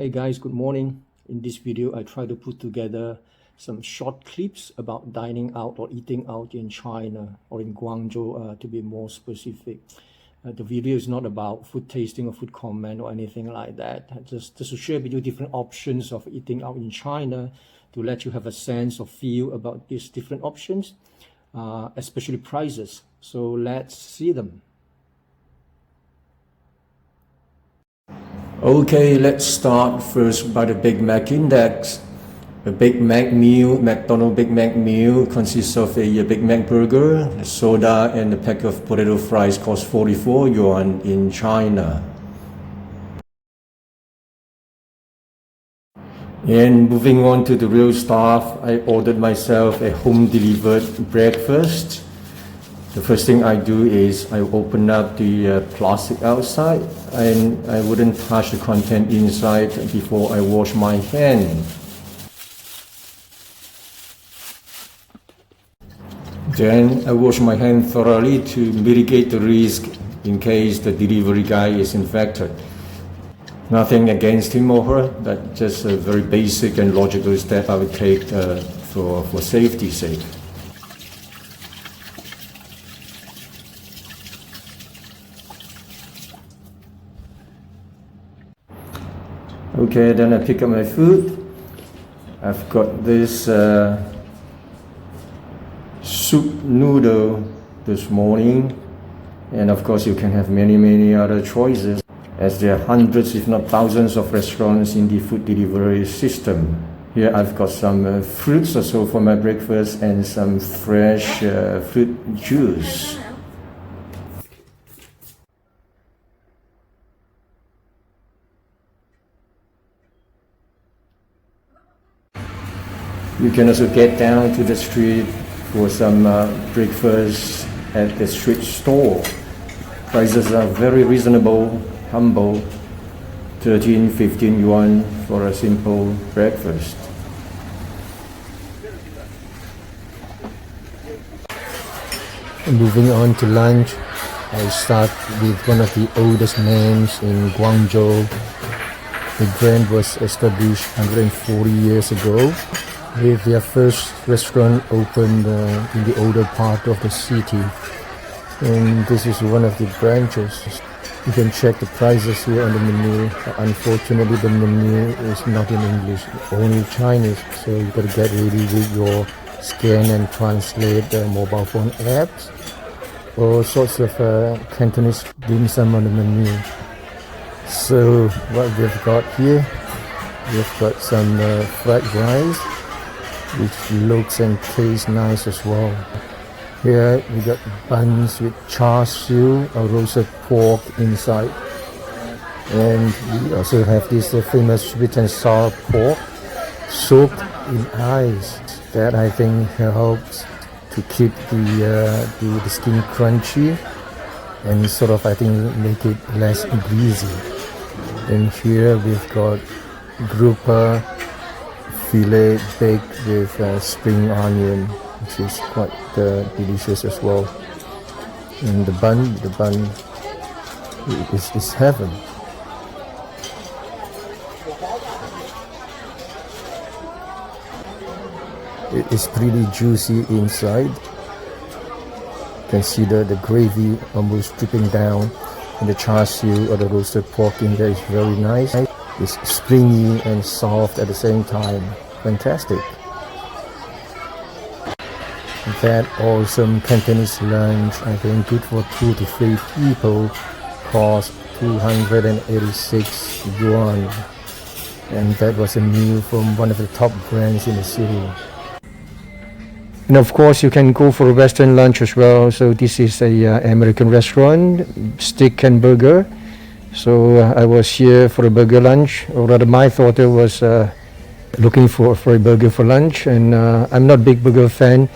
Hey guys, good morning. In this video, I try to put together some short clips about dining out or eating out in China or in Guangzhou to be more specific. The video is not about food tasting or food comment or anything like that. Just to share with you different options of eating out in China to let you have a sense or feel about these different options, especially prices. So let's see them. Okay, let's start first by the Big Mac index. A Big Mac meal, McDonald's Big Mac meal consists of a Big Mac burger, a soda, and a pack of potato fries cost 44 yuan in China. And moving on to the real stuff, I ordered myself a home-delivered breakfast. The first thing I do is I open up the plastic outside and I wouldn't touch the content inside before I wash my hand. Then I wash my hand thoroughly to mitigate the risk in case the delivery guy is infected. Nothing against him or her, but just a very basic and logical step I would take for safety's sake. Okay, then I pick up my food. I've got this soup noodle this morning, and of course you can have many other choices, as there are hundreds if not thousands of restaurants in the food delivery system. Here I've got some fruits or so for my breakfast and some fresh fruit juice. You can also get down to the street for some breakfast at the street store. Prices are very reasonable, humble, 13-15 yuan for a simple breakfast. Moving on to lunch, I start with one of the oldest names in Guangzhou. The brand was established 140 years ago, with their first restaurant opened in the older part of the city. And this is one of the branches. You can check the prices here on the menu. Unfortunately, the menu is not in English, only Chinese. So you gotta get ready with your scan and translate mobile phone apps. All sorts of Cantonese dim sum on the menu. So what we've got here, we've got some fried rice, which looks and tastes nice as well. Here we got buns with char siu or roasted pork inside, and we also have this famous sweet and sour pork soaked in ice. That I think helps to keep the skin crunchy and sort of I think make it less greasy. And here we've got grouper filet baked with spring onion, which is quite delicious as well. And the bun is heaven. It is pretty juicy inside. Consider the gravy almost dripping down, and the char siu or the roasted pork in there is very nice. It's springy and soft at the same time. Fantastic. That awesome Cantonese lunch, I think good for 2 to 3 people, cost 286 yuan. And that was a meal from one of the top brands in the city. And of course you can go for a Western lunch as well. So this is a American restaurant, steak and burger. So I was here for a burger lunch, or rather my daughter was looking for a burger for lunch, and I'm not a big burger fan,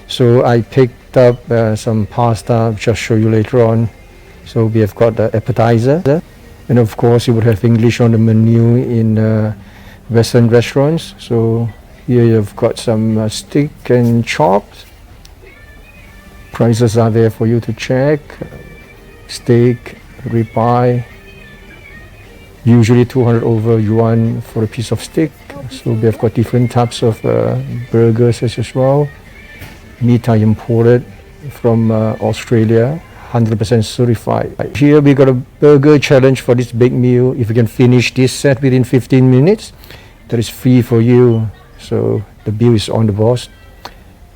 so I picked up some pasta, which I'll show you later on. So we have got the appetizer, and of course you would have English on the menu in Western restaurants. So here you've got some steak and chops. Prices are there for you to check. Steak, ribeye, usually 200 over yuan for a piece of steak. So we have got different types of burgers as well. Meat I imported from Australia, 100% certified. Here we got a burger challenge for this big meal. If you can finish this set within 15 minutes, that is free for you. So the bill is on the boss.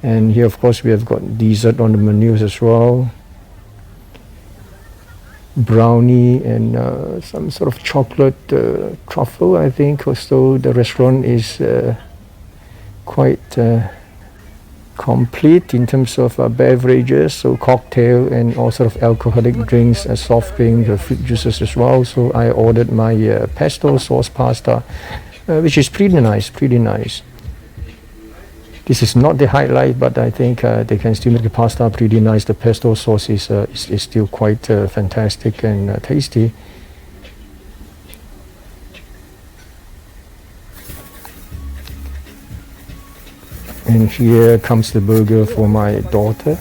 And here of course we have got dessert on the menus as well. Brownie and some sort of chocolate truffle, I think. Also the restaurant is quite complete in terms of beverages, so cocktail and all sort of alcoholic drinks, soft drinks, fruit juices as well. So I ordered my pesto sauce pasta, which is pretty nice. This is not the highlight, but I think they can still make the pasta pretty nice. The pesto sauce is still quite fantastic and tasty. And here comes the burger for my daughter.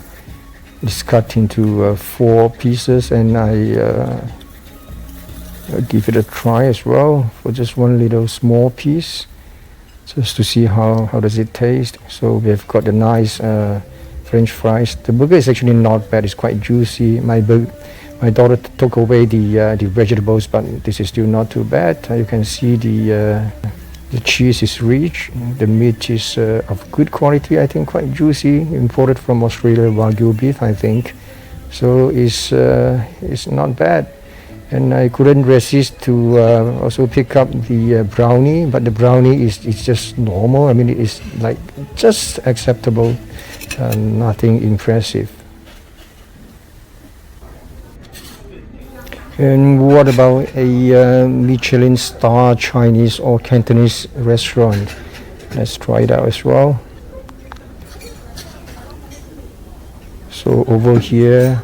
It's cut into 4 pieces, and I give it a try as well for just one little small piece, just to see how does it taste. So we have got a nice French fries. The burger is actually not bad. It's quite juicy. My daughter took away the vegetables, but this is still not too bad. You can see the cheese is rich. The meat is of good quality. I think quite juicy. Imported from Australia, Wagyu beef, I think. So it's not bad. And I couldn't resist to also pick up the brownie, but the brownie is just normal. I mean, it is like just acceptable, nothing impressive. And what about a Michelin star Chinese or Cantonese restaurant? Let's try it out as well. So over here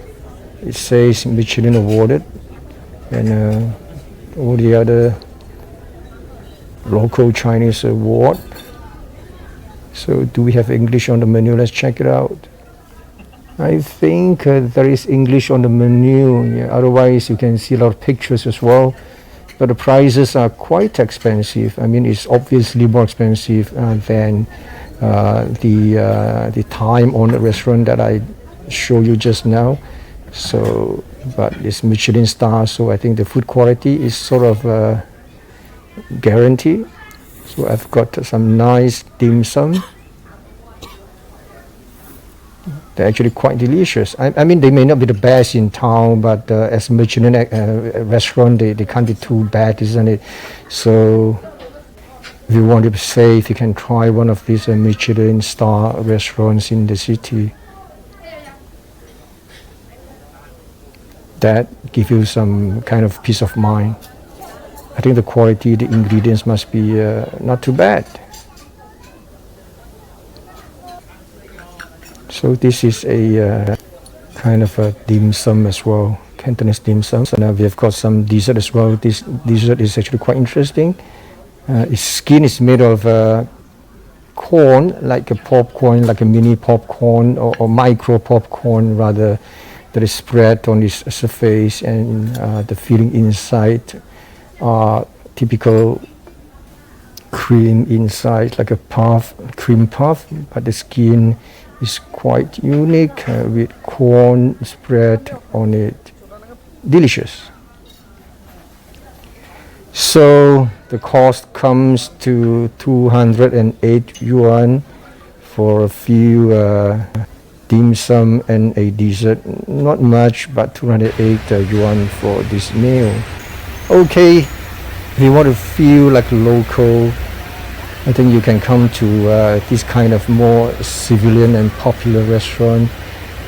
it says Michelin awarded, and all the other local Chinese award. So do we have English on the menu? Let's check it out. I think there is English on the menu. Yeah, otherwise you can see a lot of pictures as well, but the prices are quite expensive. I mean, it's obviously more expensive than the time on the restaurant that I show you just now. So, but it's Michelin star, so I think the food quality is sort of guaranteed. So I've got some nice dim sum. They're actually quite delicious. I mean, they may not be the best in town, but as Michelin restaurant, they can't be too bad, isn't it? So if you want to be safe, you can try one of these Michelin star restaurants in the city. That give you some kind of peace of mind. I think the quality, the ingredients must be not too bad. So this is a kind of a dim sum as well, Cantonese dim sum. So now we have got some dessert as well. This dessert is actually quite interesting. Its skin is made of corn, like a popcorn, like a mini popcorn or micro popcorn rather, that is spread on this surface, and the filling inside are typical cream inside, like a puff, cream puff, but the skin is quite unique with corn spread on it. Delicious. So the cost comes to 208 yuan for a few dim sum and a dessert. Not much, but 208 yuan for this meal. Okay, if you want to feel like local, I think you can come to this kind of more civilian and popular restaurant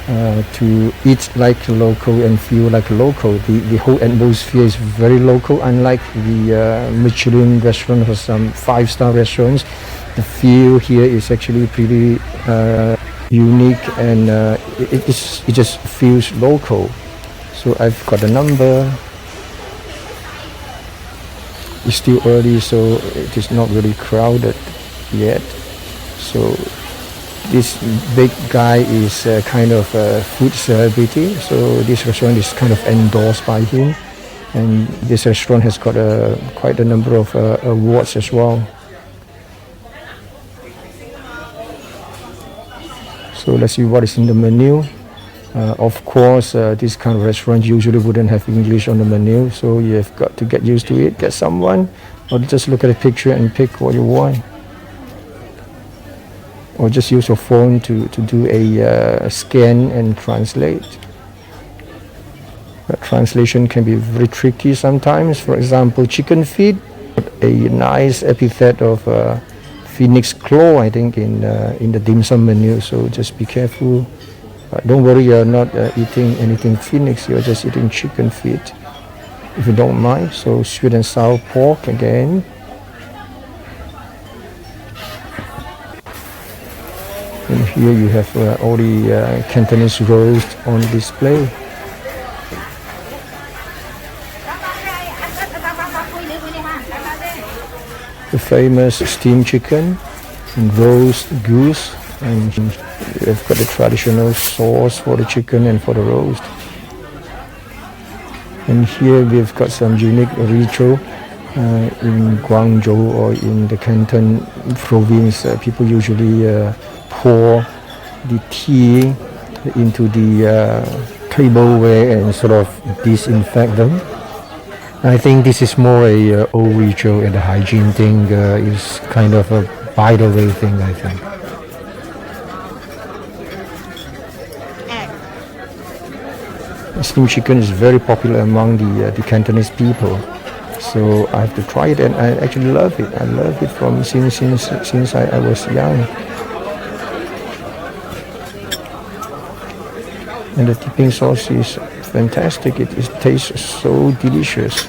to eat like a local and feel like a local. The whole atmosphere is very local, unlike the Michelin restaurant or some 5-star restaurants. The feel here is actually pretty unique, and it just feels local. So I've got a number. It's still early, so it is not really crowded yet. So this big guy is kind of a food celebrity, so this restaurant is kind of endorsed by him. And this restaurant has got quite a number of awards as well. So let's see what is in the menu. Of course, this kind of restaurant usually wouldn't have English on the menu, so you've got to get used to it, get someone, or just look at a picture and pick what you want. Or just use your phone to do a scan and translate. Translation can be very tricky sometimes. For example, chicken feet, a nice epithet of phoenix claw, I think, in the dim sum menu, so just be careful. Don't worry, you're not eating anything phoenix, you're just eating chicken feet, if you don't mind. So sweet and sour pork again. And here you have all the Cantonese roast on display. The famous steamed chicken and roast goose, and we've got the traditional sauce for the chicken and for the roast. And here we've got some unique ritual in Guangzhou or in the Canton province. People usually pour the tea into the tableware and sort of disinfect them. I think this is more a old ritual, and the hygiene thing is kind of a by the way thing, I think. Steamed chicken is very popular among the Cantonese people, so I have to try it, and I actually love it. I love it from since I was young. And the dipping sauce is fantastic. It tastes so delicious.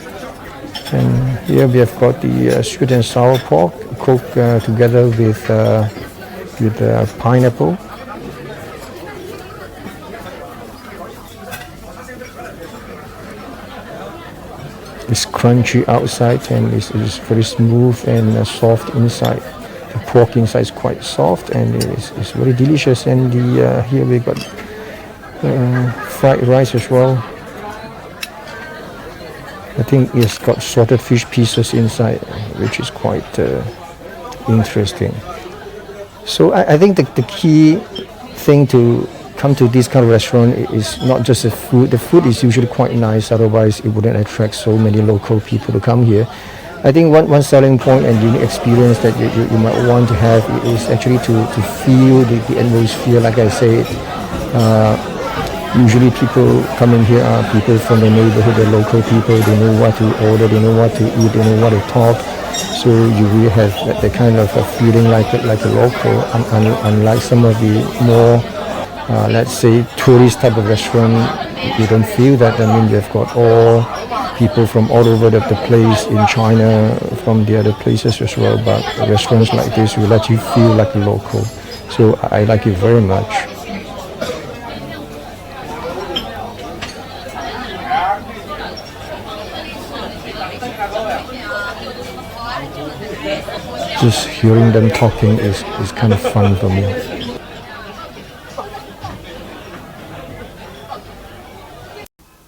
And here we have got the sweet and sour pork cooked together with pineapple. It's crunchy outside and it's very smooth and soft inside. The pork inside is quite soft and it's very delicious. And here we got fried rice as well. I think it's got salted fish pieces inside, which is quite interesting. So I think the key thing to come to this kind of restaurant is not just the food. The food is usually quite nice, otherwise it wouldn't attract so many local people to come here. I think one selling point and unique experience that you might want to have is actually to feel the atmosphere. Like I said, usually people coming here are people from the neighborhood, the local people. They know what to order, they know what to eat, they know what to talk. So you really have that kind of a feeling like a local, unlike some of the more, let's say, tourist type of restaurant. You don't feel that. I mean, you've got all people from all over the place in China, from the other places as well. But restaurants like this will let you feel like a local. So I like it very much. Just hearing them talking is kind of fun for me.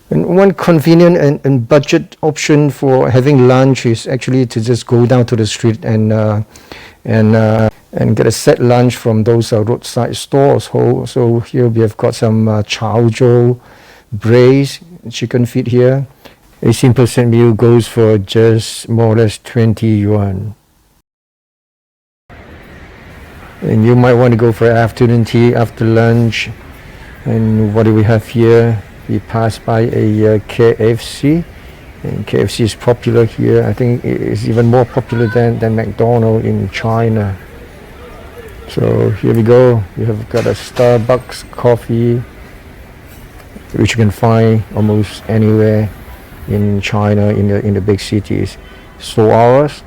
And one convenient and budget option for having lunch is actually to just go down to the street and get a set lunch from those roadside stores. So here we have got some Guangzhou braised chicken feet here. A simple set meal goes for just more or less 20 yuan. And you might want to go for afternoon tea after lunch. And what do we have here? We passed by a KFC, and KFC is popular here. I think it's even more popular than McDonald's in China. So here we go. We have got a Starbucks coffee, which you can find almost anywhere in China, in the big cities. So ours.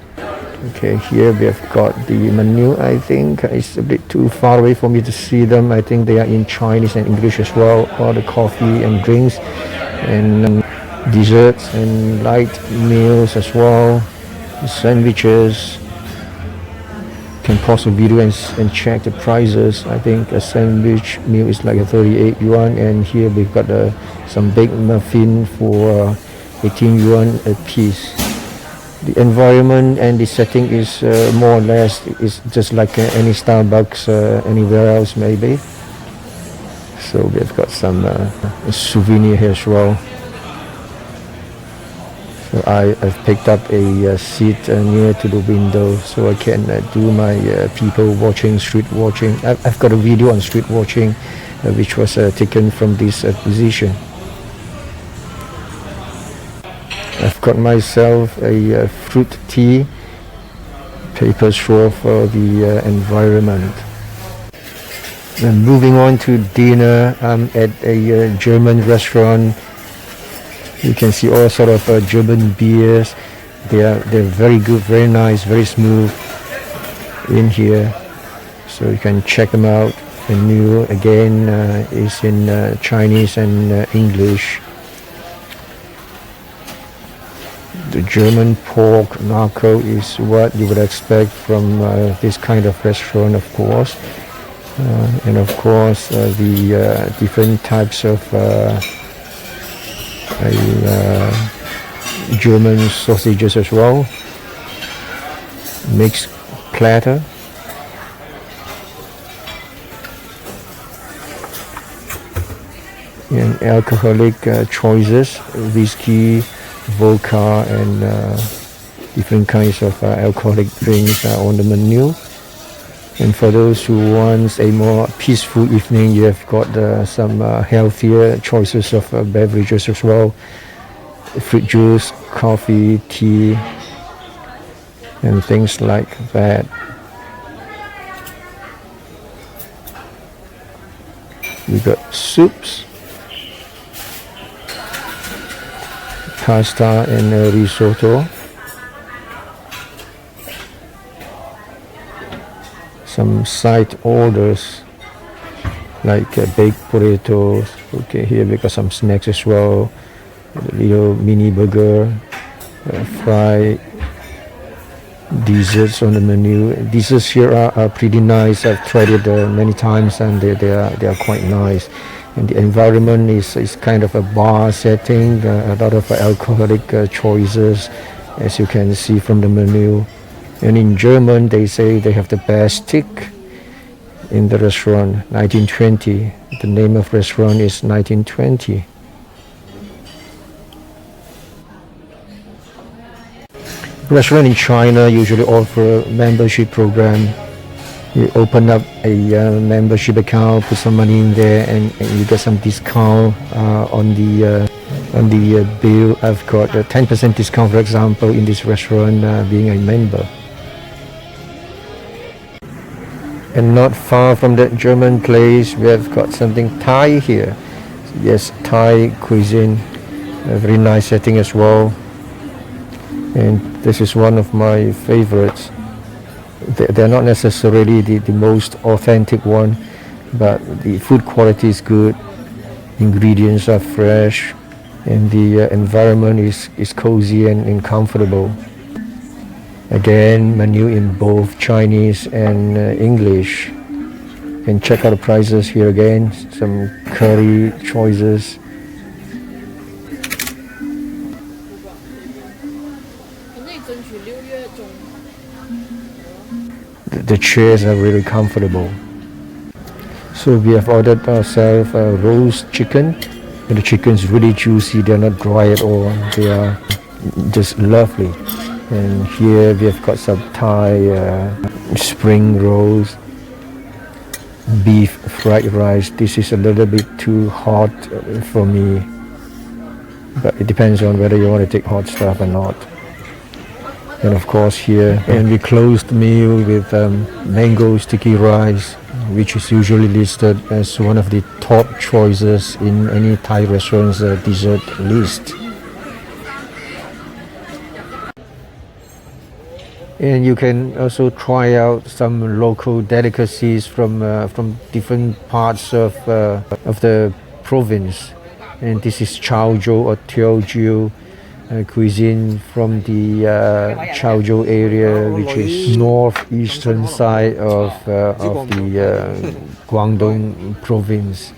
Okay, here we have got the menu. I think it's a bit too far away for me to see them. I think they are in Chinese and English as well. All the coffee and drinks and desserts and light meals as well. Sandwiches. Can pause the video and check the prices. I think a sandwich meal is like a 38 yuan, and here we've got some baked muffin for 18 yuan a piece. The environment and the setting is more or less is just like any Starbucks anywhere else maybe. So we've got some souvenir here as well. So I've picked up a seat near to the window so I can do my people watching, street watching. I've got a video on street watching which was taken from this position. I've got myself a fruit tea, paper straw for the environment. Then moving on to dinner, I'm at a German restaurant. You can see all sort of German beers. They're very good, very nice, very smooth in here. So you can check them out. The menu again is in Chinese and English. The German pork knuckle is what you would expect from this kind of restaurant, of course. And of course the different types of German sausages as well. Mixed platter. And alcoholic choices, whiskey, vodka, and different kinds of alcoholic drinks are on the menu. And for those who want a more peaceful evening, you have got some healthier choices of beverages as well. Fruit juice, coffee, tea, and things like that. We got soups, pasta and risotto. Some side orders like baked potatoes. Okay, here we got some snacks as well. A little mini burger, fried desserts on the menu. Desserts here are pretty nice. I've tried it many times and they are quite nice. And the environment is kind of a bar setting. A lot of alcoholic choices, as you can see from the menu. And in German, they say they have the best steak in the restaurant, 1920. The name of restaurant is 1920. Restaurant in China usually offer a membership program. You open up a membership account, put some money in there, and you get some discount on the bill. I've got a 10% discount, for example, in this restaurant being a member. And not far from that German place, we have got something Thai here. Yes, Thai cuisine, a very nice setting as well. And this is one of my favorites. They're not necessarily the most authentic one, but the food quality is good, ingredients are fresh, and the environment is cozy and comfortable. Again, menu in both Chinese and English. And check out the prices here again, some curry choices. The chairs are really comfortable. So we have ordered ourselves a roast chicken. And the chicken is really juicy, they're not dry at all, they are just lovely. And here we have got some Thai spring rolls, beef fried rice. This is a little bit too hot for me, but it depends on whether you want to take hot stuff or not. And of course here, and we closed the meal with mango sticky rice, which is usually listed as one of the top choices in any Thai restaurant's dessert list. And you can also try out some local delicacies from different parts of the province. And this is Chaozhou or Teochew cuisine from the Chaozhou area, which is northeastern side of the Guangdong province.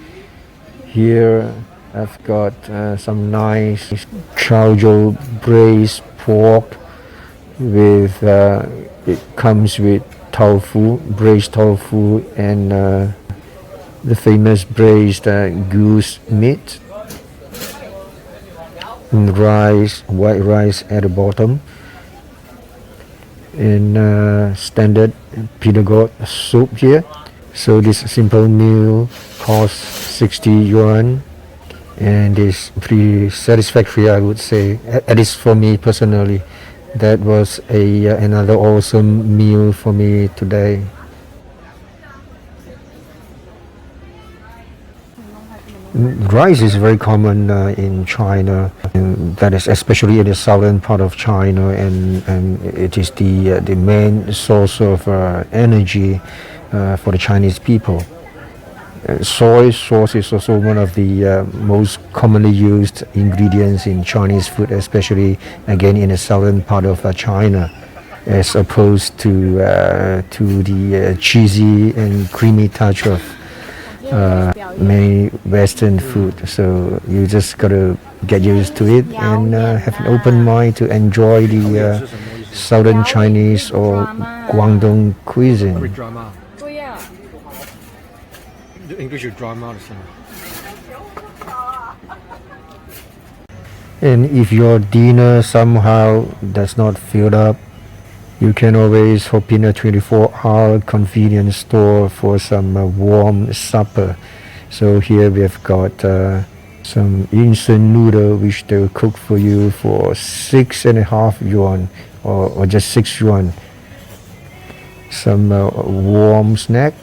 Here I've got some nice Guangzhou braised pork with it comes with tofu, braised tofu, and the famous braised goose meat, and rice, white rice at the bottom, and standard peanut gourd soup here. So this simple meal costs 60 yuan, and is pretty satisfactory, I would say. At least for me personally, that was another awesome meal for me today. Rice is very common in China, and that is especially in the southern part of China, and it is the main source of energy for the Chinese people. Soy sauce is also one of the most commonly used ingredients in Chinese food, especially again in the southern part of China, as opposed to the cheesy and creamy touch of many Western food. So you just gotta get used to it and have an open mind to enjoy the Southern Chinese or Guangdong cuisine. English drama. And if your dinner somehow does not fill up, you can always hop in a 24-hour convenience store for some warm supper. So here we've got some instant noodle which they'll cook for you for 6.5 yuan or just 6 yuan. Some warm snack,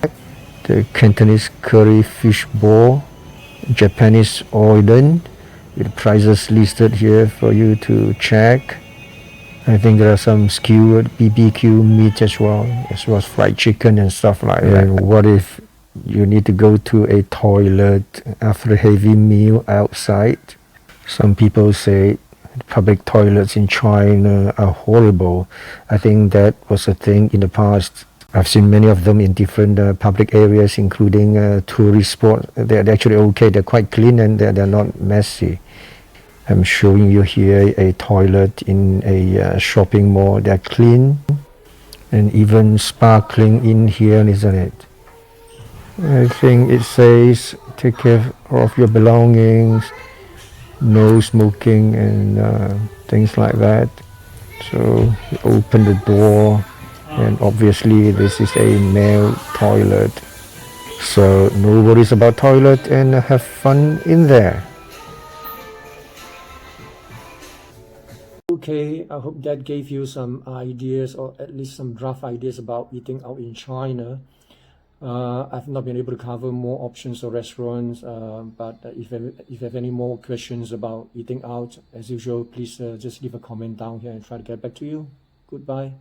the Cantonese curry fish ball, Japanese oden, with prices listed here for you to check. I think there are some skewered BBQ meat as well as fried chicken and stuff like that. And what if you need to go to a toilet after a heavy meal outside? Some people say public toilets in China are horrible. I think that was a thing in the past. I've seen many of them in different public areas, including tourist spots. They're actually okay. They're quite clean and they're not messy. I'm showing you here a toilet in a shopping mall. They're clean and even sparkling in here, isn't it? I think it says take care of your belongings, no smoking and things like that. So you open the door, and obviously this is a male toilet. So no worries about toilet and have fun in there. Okay, I hope that gave you some ideas, or at least some rough ideas about eating out in China. I've not been able to cover more options or restaurants, but if you have any more questions about eating out, as usual, please just leave a comment down here and try to get back to you. Goodbye.